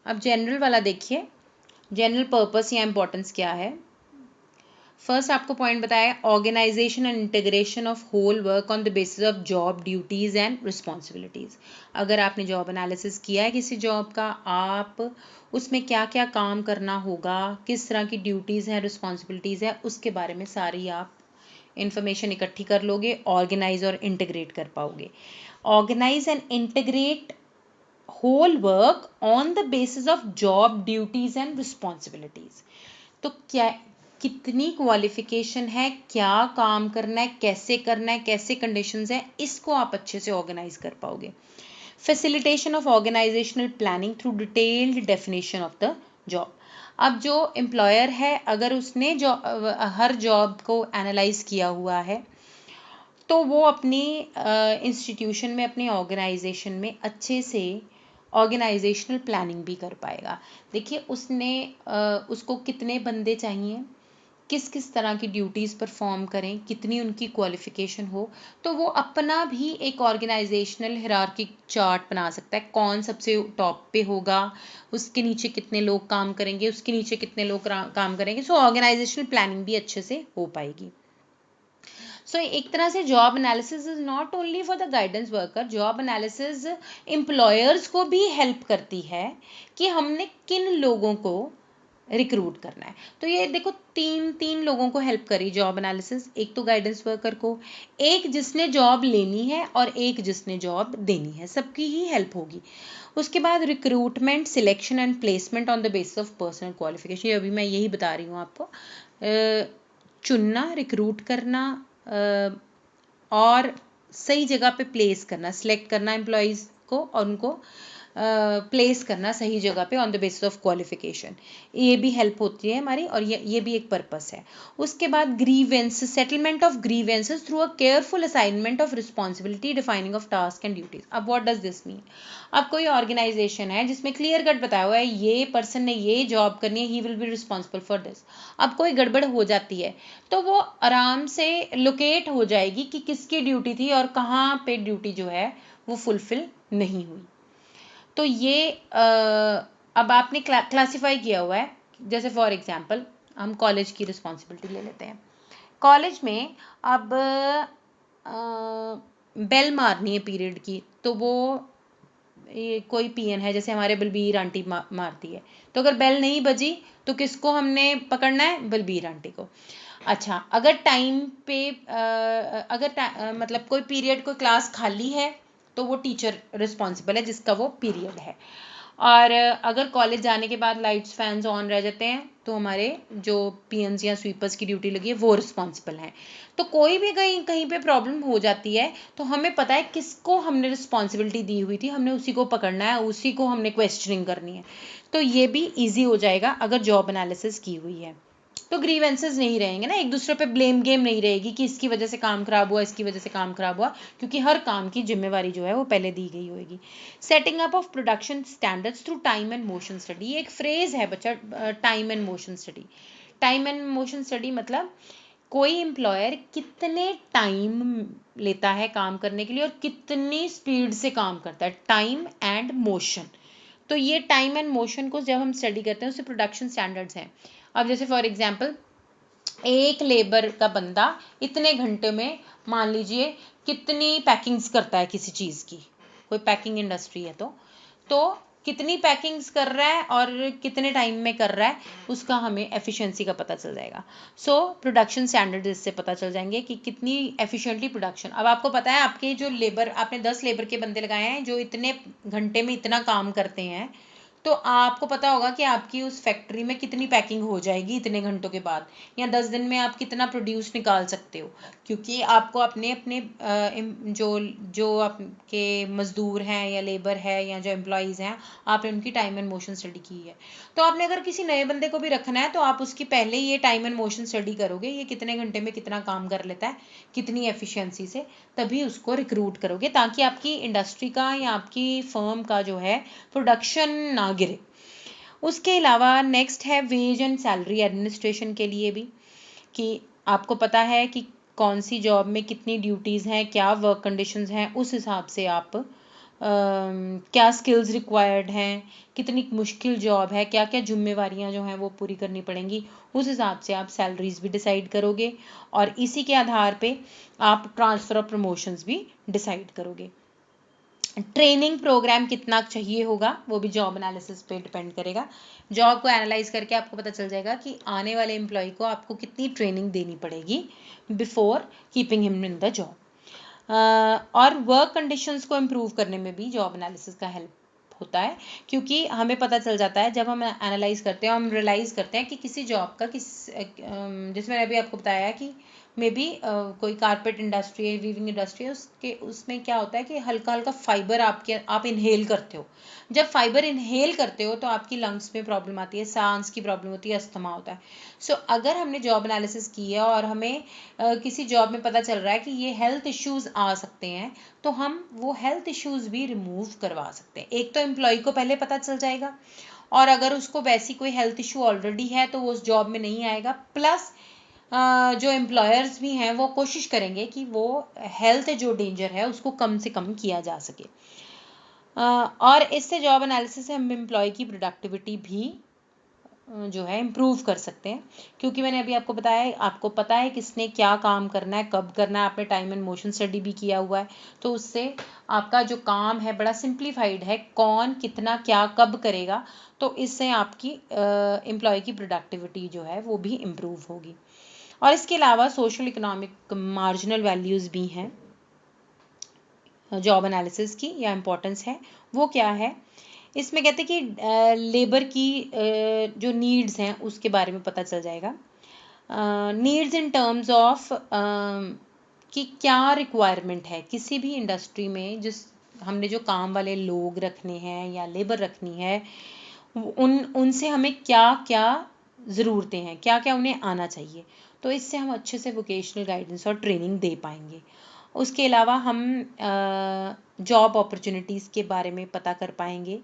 अब जनरल वाला देखिए, जनरल पर्पस या इम्पोर्टेंस क्या है। फर्स्ट आपको पॉइंट बताया, organisation and integration of whole work on the basis of job duties and responsibilities. अगर आपने जॉब एनालिसिस किया है किसी जॉब का, आप उसमें क्या क्या काम करना होगा, किस तरह की ड्यूटीज़ हैं, रिस्पॉन्सिबिलिटीज़ है, उसके बारे में सारी आप इंफॉर्मेशन इकट्ठी कर लोगे, ऑर्गेनाइज और इंटीग्रेट कर पाओगे। Organise and integrate whole work on the basis of job duties and responsibilities. तो क्या, कितनी क्वालिफिकेशन है, क्या काम करना है, कैसे कंडीशंस है, इसको आप अच्छे से ऑर्गेनाइज कर पाओगे। Facilitation of organisational planning through detailed definition of the job. अब जो एम्प्लॉयर है, अगर उसने हर जॉब को एनालाइज किया हुआ है, तो वो अपनी इंस्टीट्यूशन में, अपनी ऑर्गेनाइजेशन में अच्छे से ऑर्गेनाइजेशनल प्लानिंग भी कर पाएगा। देखिए उसको कितने बंदे चाहिए, किस किस तरह की ड्यूटीज़ परफॉर्म करें, कितनी उनकी क्वालिफिकेशन हो, तो वो अपना भी एक ऑर्गेनाइजेशनल हिरार्किक चार्ट बना सकता है। कौन सबसे टॉप पे होगा, उसके नीचे कितने लोग काम करेंगे, उसके नीचे कितने लोग काम करेंगे। सो ऑर्गेनाइजेशनल प्लानिंग भी अच्छे से हो पाएगी। सो एक तरह से job analysis is not only for the guidance worker, job analysis employers को भी हेल्प करती है कि हमने किन लोगों को रिक्रूट करना है। तो ये देखो, तीन लोगों को हेल्प करी जॉब एनालिसिस, एक तो गाइडेंस वर्कर को, एक जिसने जॉब लेनी है और एक जिसने जॉब देनी है, सबकी ही हेल्प होगी। उसके बाद recruitment, selection and placement on the basis of personal qualification. अभी मैं यही बता रही हूँ आपको, चुनना, रिक्रूट करना और सही जगह पे प्लेस करना, सिलेक्ट करना एम्प्लॉयज़ को और उनको प्लेस करना सही जगह पे on the basis of qualification. ये भी हेल्प होती है हमारी, और ये भी एक पर्पस है। उसके बाद grievance, settlement of grievances through a careful assignment of responsibility, defining of task and duties. अब व्हाट डज दिस मीन। अब कोई ऑर्गेनाइजेशन है जिसमें क्लियर कट बताया हुआ है ये पर्सन ने ये जॉब करनी है, he will be responsible for this. अब कोई गड़बड़ हो जाती है तो वो आराम से लोकेट हो जाएगी कि किसकी ड्यूटी थी और कहाँ पे ड्यूटी जो है वो फुलफिल नहीं हुई। तो ये अब आपने क्लासिफाई किया हुआ है। जैसे फॉर एग्जांपल हम कॉलेज की रिस्पॉन्सिबिलिटी ले लेते हैं। कॉलेज में अब बेल मारनी है पीरियड की, तो वो ये कोई पीएन है, जैसे हमारे बलबीर आंटी मारती है, तो अगर बेल नहीं बजी तो किसको हमने पकड़ना है, बलबीर आंटी को। अच्छा, अगर टाइम पे मतलब कोई पीरियड, कोई क्लास खाली है, तो वो टीचर रिस्पॉन्सिबल है जिसका वो पीरियड है। और अगर कॉलेज जाने के बाद लाइट्स फैंस ऑन रह जाते हैं, तो हमारे जो पीएनस या स्वीपर्स की ड्यूटी लगी है वो रिस्पॉन्सिबल हैं। तो कोई भी कहीं कहीं पे प्रॉब्लम हो जाती है तो हमें पता है किसको हमने रिस्पॉन्सिबिलिटी दी हुई थी, हमने उसी को पकड़ना है, उसी को हमने क्वेश्चनिंग करनी है। तो ये भी ईजी हो जाएगा अगर जॉब एनालिसिस की हुई है। तो ग्रीवेंसेस नहीं रहेंगे ना, एक दूसरे पे ब्लेम गेम नहीं रहेगी कि इसकी वजह से काम खराब हुआ, इसकी वजह से काम खराब हुआ, क्योंकि हर काम की जिम्मेवारी जो है वो पहले दी गई होगी। Setting up of production standards through time and motion study. ये एक फ्रेज है बच्चा, time and motion study. Time and motion study मतलब कोई एम्प्लॉयर कितने टाइम लेता है काम करने के लिए और कितनी स्पीड से काम करता है, टाइम एंड मोशन। तो ये टाइम एंड मोशन को जब हम स्टडी करते हैं उससे प्रोडक्शन स्टैंडर्ड्स हैं। अब जैसे फॉर एग्जांपल एक लेबर का बंदा इतने घंटे में मान लीजिए कितनी पैकिंग्स करता है किसी चीज़ की, कोई पैकिंग इंडस्ट्री है तो कितनी पैकिंग्स कर रहा है और कितने टाइम में कर रहा है, उसका हमें एफिशिएंसी का पता चल जाएगा। सो प्रोडक्शन स्टैंडर्ड इससे पता चल जाएंगे कि कितनी एफिशिएंटली प्रोडक्शन। अब आपको पता है आपके जो लेबर, आपने 10 लेबर के बंदे लगाए हैं जो इतने घंटे में इतना काम करते हैं, तो आपको पता होगा कि आपकी उस फैक्ट्री में कितनी पैकिंग हो जाएगी इतने घंटों के बाद, या 10 दिन में आप कितना प्रोड्यूस निकाल सकते हो, क्योंकि आपको अपने अपने जो जो आपके मजदूर हैं या लेबर है या जो एम्प्लॉयज़ हैं, आपने उनकी टाइम एंड मोशन स्टडी की है। तो आपने अगर किसी नए बंदे को भी रखना है तो आप उसकी पहले ये टाइम एंड मोशन स्टडी करोगे, ये कितने घंटे में कितना काम कर लेता है, कितनी एफिशिएंसी से, तभी उसको रिक्रूट करोगे, ताकि आपकी इंडस्ट्री का या आपकी फर्म का जो है प्रोडक्शन ना गिरे। उसके अलावा नेक्स्ट है वेज एंड सैलरी एडमिनिस्ट्रेशन के लिए भी, कि आपको पता है कि कौन सी जॉब में कितनी ड्यूटीज़ हैं, क्या वर्क कंडीशंस हैं, उस हिसाब से आप क्या स्किल्स रिक्वायर्ड हैं, कितनी मुश्किल जॉब है, क्या क्या जिम्मेवारियां जो हैं वो पूरी करनी पड़ेंगी, उस हिसाब से आप सैलरीज भी डिसाइड करोगे और इसी के आधार पे आप ट्रांसफ़र और प्रमोशंस भी डिसाइड करोगे। ट्रेनिंग प्रोग्राम कितना चाहिए होगा वो भी जॉब एनालिसिस पे डिपेंड करेगा। जॉब को एनालाइज करके आपको पता चल जाएगा कि आने वाले एम्प्लॉय को आपको कितनी ट्रेनिंग देनी पड़ेगी before keeping him in the job. और वर्क कंडीशंस को इम्प्रूव करने में भी जॉब एनालिसिस का हेल्प होता है, क्योंकि हमें पता चल जाता है जब हम एनालाइज करते हैं, हम रियलाइज़ करते हैं कि किसी जॉब का जैसे मैंने अभी आपको बताया कि मे बी कोई कारपेट इंडस्ट्री है, वीविंग इंडस्ट्री है, उसमें क्या होता है कि हल्का हल्का फाइबर आप इनहेल करते हो। जब फाइबर इनहेल करते हो तो आपकी लंग्स में प्रॉब्लम आती है, सांस की प्रॉब्लम होती है, अस्थमा होता है। सो अगर हमने जॉब एनालिसिस की है और हमें किसी जॉब में पता चल रहा है कि ये हेल्थ इश्यूज आ सकते हैं, तो हम वो हेल्थ इश्यूज भी रिमूव करवा सकते हैं। एक तो एम्प्लॉय को पहले पता चल जाएगा, और अगर उसको वैसी कोई हेल्थ इशू ऑलरेडी है तो वो उस जॉब में नहीं आएगा। प्लस जो एम्प्लॉयर्स भी हैं वो कोशिश करेंगे कि वो हेल्थ जो डेंजर है उसको कम से कम किया जा सके। और इससे जॉब एनालिसिस से हम एम्प्लॉय की प्रोडक्टिविटी भी जो है इम्प्रूव कर सकते हैं, क्योंकि मैंने अभी आपको बताया, आपको पता है किसने क्या काम करना है, कब करना है, आपने टाइम एंड मोशन स्टडी भी किया हुआ है, तो उससे आपका जो काम है बड़ा सिंप्लीफाइड है, कौन कितना क्या कब करेगा, तो इससे आपकी एम्प्लॉय की प्रोडक्टिविटी जो है वो भी इम्प्रूव होगी। और इसके अलावा सोशल इकोनॉमिक मार्जिनल वैल्यूज़ भी हैं जॉब एनालिसिस की, या इम्पोर्टेंस है। वो क्या है, इसमें कहते हैं कि लेबर की जो नीड्स हैं उसके बारे में पता चल जाएगा। नीड्स इन टर्म्स ऑफ कि क्या रिक्वायरमेंट है किसी भी इंडस्ट्री में, जिस हमने जो काम वाले लोग रखने हैं या लेबर रखनी है, उनसे हमें क्या क्या ज़रूरतें हैं, क्या क्या उन्हें आना चाहिए, तो इससे हम अच्छे से वोकेशनल गाइडेंस और ट्रेनिंग दे पाएंगे। उसके अलावा हम जॉब अपॉर्चुनिटीज़ के बारे में पता कर पाएंगे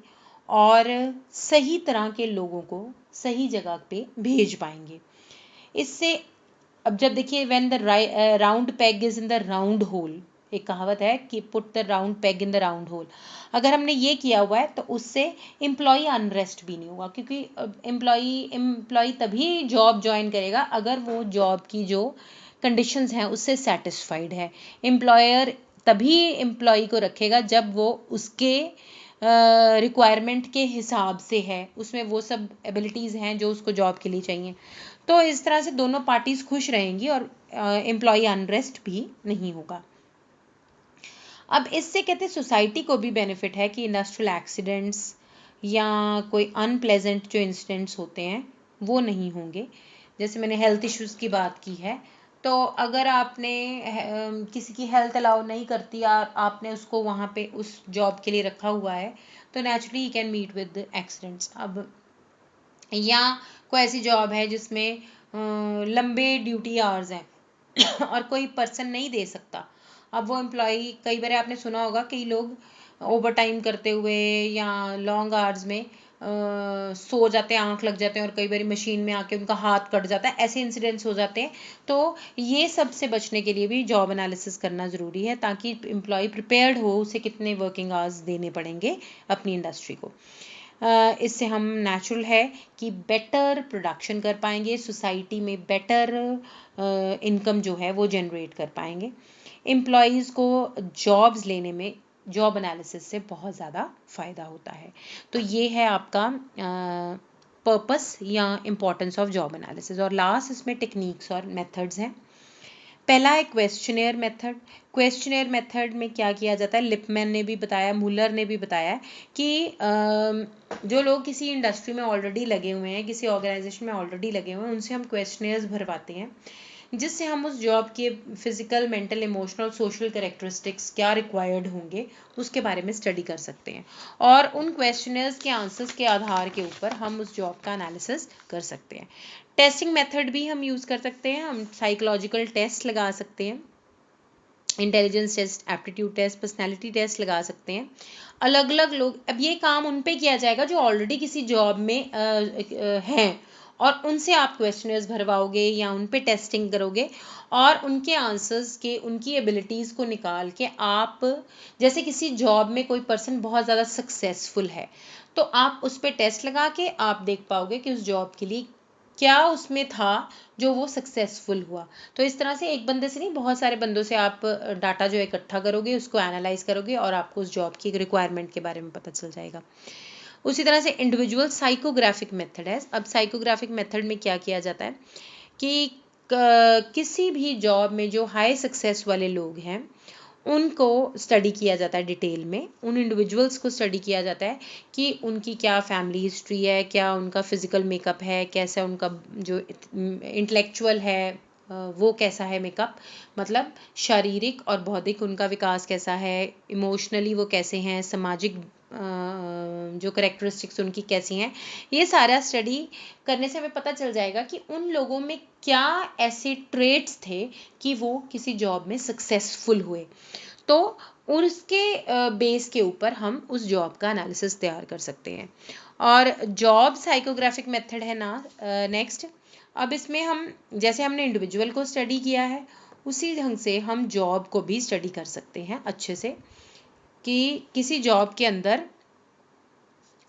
और सही तरह के लोगों को सही जगह पे भेज पाएंगे। इससे अब जब देखिए when the round peg is in the round whole, एक कहावत है कि put the round peg in the round whole, अगर हमने ये किया हुआ है तो उससे एम्प्लॉय अनरेस्ट भी नहीं होगा, क्योंकि एम्प्लॉय तभी जॉब ज्वाइन करेगा अगर वो जॉब की जो कंडीशंस हैं उससे सेटिस्फाइड है। एम्प्लॉयर तभी एम्प्लॉय को रखेगा जब वो उसके रिक्वायरमेंट के हिसाब से है, उसमें वो सब एबिलिटीज़ हैं जो उसको जॉब के लिए चाहिए। तो इस तरह से दोनों पार्टीज खुश रहेंगी और एम्प्लॉय अनरेस्ट भी नहीं होगा। अब इससे कहते हैं सोसाइटी को भी बेनिफिट है कि इंडस्ट्रियल एक्सीडेंट्स या कोई अनप्लेजेंट जो इंसिडेंट्स होते हैं वो नहीं होंगे। जैसे मैंने हेल्थ इश्यूज़ की बात की है, तो अगर आपने किसी की हेल्थ अलाउ नहीं करती और आपने उसको वहाँ पे उस जॉब के लिए रखा हुआ है, तो नेचुरली ही कैन मीट विद एक्सीडेंट्स। अब या कोई ऐसी जॉब है जिसमें लंबे ड्यूटी आवर्स हैं और कोई पर्सन नहीं दे सकता। अब वो एम्प्लॉय, कई बार आपने सुना होगा कई लोग ओवर टाइम करते हुए या लॉन्ग आवर्स में सो जाते हैं, आंख लग जाते हैं और कई बार मशीन में आके उनका हाथ कट जाता है, ऐसे इंसिडेंट्स हो जाते हैं। तो ये सब से बचने के लिए भी जॉब एनालिसिस करना ज़रूरी है, ताकि एम्प्लॉय प्रिपेयर्ड हो उसे कितने वर्किंग आवर्स देने पड़ेंगे अपनी इंडस्ट्री को। इससे हम नेचुरल है कि बेटर प्रोडक्शन कर पाएंगे, सोसाइटी में बेटर इनकम जो है वो जनरेट कर पाएंगे। एम्प्लॉयज़ को जॉब्स लेने में जॉब एनालिसिस से बहुत ज़्यादा फ़ायदा होता है। तो ये है आपका पर्पस या इम्पोर्टेंस ऑफ जॉब एनालिसिस। और लास्ट इसमें टेक्निक्स और मेथड्स हैं। पहला है क्वेश्चनेयर मेथड। क्वेश्चनेयर मेथड में क्या किया जाता है, लिपमैन ने भी बताया, मुलर ने भी बताया कि जो लोग किसी इंडस्ट्री में ऑलरेडी लगे हुए हैं, किसी ऑर्गेनाइजेशन में ऑलरेडी लगे हुए हैं, उनसे हम क्वेश्चनेयर्स भरवाते हैं, जिससे हम उस जॉब के physical, mental, emotional, social characteristics क्या रिक्वायर्ड होंगे उसके बारे में स्टडी कर सकते हैं, और उन क्वेश्चनर्स के आंसर्स के आधार के ऊपर हम उस जॉब का एनालिसिस कर सकते हैं। टेस्टिंग मेथड भी हम यूज़ कर सकते हैं, हम साइकोलॉजिकल टेस्ट लगा सकते हैं, intelligence test, aptitude test, personality test लगा सकते हैं। अलग अलग लोग, अब ये काम उन पे किया जाएगा जो ऑलरेडी किसी जॉब में हैं और उनसे आप क्वेश्चनर्स भरवाओगे या उन पे टेस्टिंग करोगे और उनके आंसर्स के, उनकी एबिलिटीज़ को निकाल के आप, जैसे किसी जॉब में कोई पर्सन बहुत ज़्यादा सक्सेसफुल है तो आप उस पर टेस्ट लगा के आप देख पाओगे कि उस जॉब के लिए क्या उसमें था जो वो सक्सेसफुल हुआ। तो इस तरह से एक बंदे से नहीं, बहुत सारे बंदों से आप डाटा जो इकट्ठा करोगे, उसको एनालाइज करोगे और आपको उस जॉब की रिक्वायरमेंट के बारे में पता चल जाएगा। उसी तरह से इंडिविजुअल साइकोग्राफिक मेथड है। अब साइकोग्राफिक मेथड में क्या किया जाता है कि किसी भी जॉब में जो हाई सक्सेस वाले लोग हैं उनको स्टडी किया जाता है डिटेल में, उन इंडिविजुअल्स को स्टडी किया जाता है कि उनकी क्या फैमिली हिस्ट्री है, क्या उनका फिजिकल मेकअप है, कैसा उनका जो इंटेलेक्चुअल है वो कैसा है मेकअप, मतलब शारीरिक और बौद्धिक उनका विकास कैसा है, इमोशनली वो कैसे हैं, सामाजिक जो करेक्टरिस्टिक्स उनकी कैसी हैं। ये सारा स्टडी करने से हमें पता चल जाएगा कि उन लोगों में क्या ऐसे ट्रेट्स थे कि वो किसी जॉब में सक्सेसफुल हुए। तो उसके बेस के ऊपर हम उस जॉब का एनालिसिस तैयार कर सकते हैं। और जॉब साइकोग्राफिक मेथड है ना नेक्स्ट। अब इसमें हम, जैसे हमने इंडिविजुअल को स्टडी किया है उसी ढंग से हम जॉब को भी स्टडी कर सकते हैं अच्छे से, कि किसी जॉब के अंदर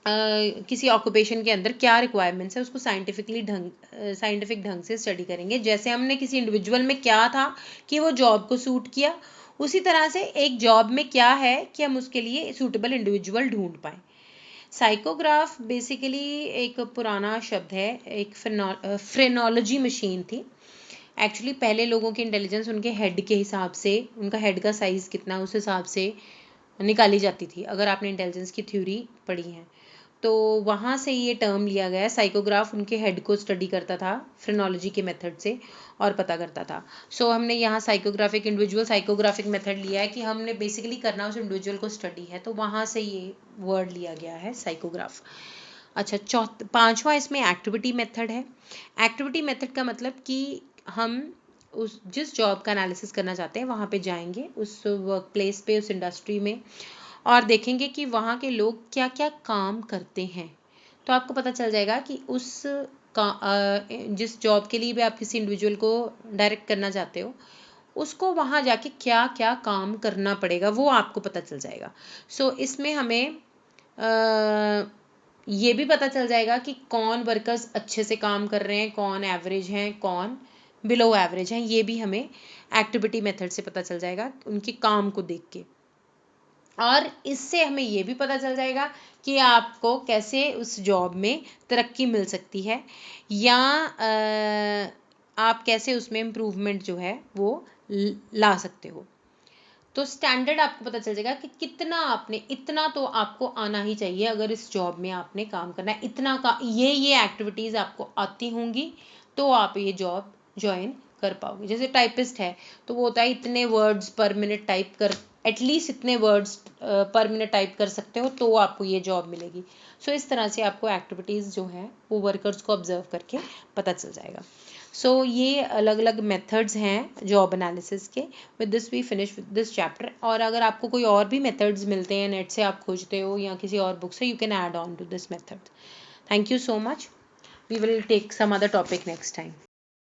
किसी ऑक्यूपेशन के अंदर क्या रिक्वायरमेंट्स है उसको साइंटिफिक ढंग से स्टडी करेंगे। जैसे हमने किसी इंडिविजुअल में क्या था कि वो जॉब को सूट किया, उसी तरह से एक जॉब में क्या है कि हम उसके लिए सूटेबल इंडिविजुअल ढूंढ पाएँ। साइकोग्राफ बेसिकली एक पुराना शब्द है, एक फ्रेनोलॉजी मशीन थी। एक्चुअली पहले लोगों की इंटेलिजेंस उनके हेड के हिसाब से, उनका हेड का साइज़ कितना उस हिसाब से निकाली जाती थी, अगर आपने इंटेलिजेंस की थ्योरी पढ़ी है तो वहाँ से ये टर्म लिया गया। साइकोग्राफ उनके हेड को स्टडी करता था फ्रेनोलॉजी के मेथड से और पता करता था। सो हमने यहाँ साइकोग्राफिक, इंडिविजुअल साइकोग्राफिक मेथड लिया है कि हमने बेसिकली करना उस इंडिविजुअल को स्टडी है, तो वहाँ से ये वर्ड लिया गया है साइकोग्राफ। अच्छा, पांचवा इसमें एक्टिविटी मेथड है। एक्टिविटी मेथड का मतलब कि हम उस जिस जॉब का एनालिसिस करना चाहते हैं वहाँ पे जाएंगे, उस वर्क प्लेस पे, उस इंडस्ट्री में, और देखेंगे कि वहाँ के लोग क्या क्या काम करते हैं। तो आपको पता चल जाएगा कि जिस जॉब के लिए भी आप किसी इंडिविजुअल को डायरेक्ट करना चाहते हो उसको वहाँ जाके क्या क्या काम करना पड़ेगा वो आपको पता चल जाएगा। सो इसमें हमें ये भी पता चल जाएगा कि कौन वर्कर्स अच्छे से काम कर रहे हैं, कौन एवरेज हैं, कौन बिलो एवरेज हैं। ये भी हमें एक्टिविटी मेथड से पता चल जाएगा उनके काम को देख के। और इससे हमें ये भी पता चल जाएगा कि आपको कैसे उस जॉब में तरक्की मिल सकती है, या आप कैसे उसमें इम्प्रूवमेंट जो है वो ला सकते हो। तो स्टैंडर्ड आपको पता चल जाएगा कि कितना आपने, इतना तो आपको आना ही चाहिए अगर इस जॉब में आपने काम करना है, इतना का ये एक्टिविटीज़ आपको आती होंगी तो आप ये जॉब ज्वाइन कर पाओगे। जैसे टाइपिस्ट है तो वो होता है इतने वर्ड्स पर मिनट टाइप कर, एटलीस्ट इतने वर्ड्स पर मिनट टाइप कर सकते हो तो आपको ये जॉब मिलेगी। सो इस तरह से आपको एक्टिविटीज़ जो है वो वर्कर्स को ऑब्जर्व करके पता चल जाएगा। सो ये अलग अलग मेथड्स हैं जॉब एनालिसिस के। With this we finish with this chapter. और अगर आपको कोई और भी मेथड्स मिलते हैं नेट से, आप खोजते हो या किसी और बुक से, you can add on to this method. Thank you so much. We will take some other topic next time.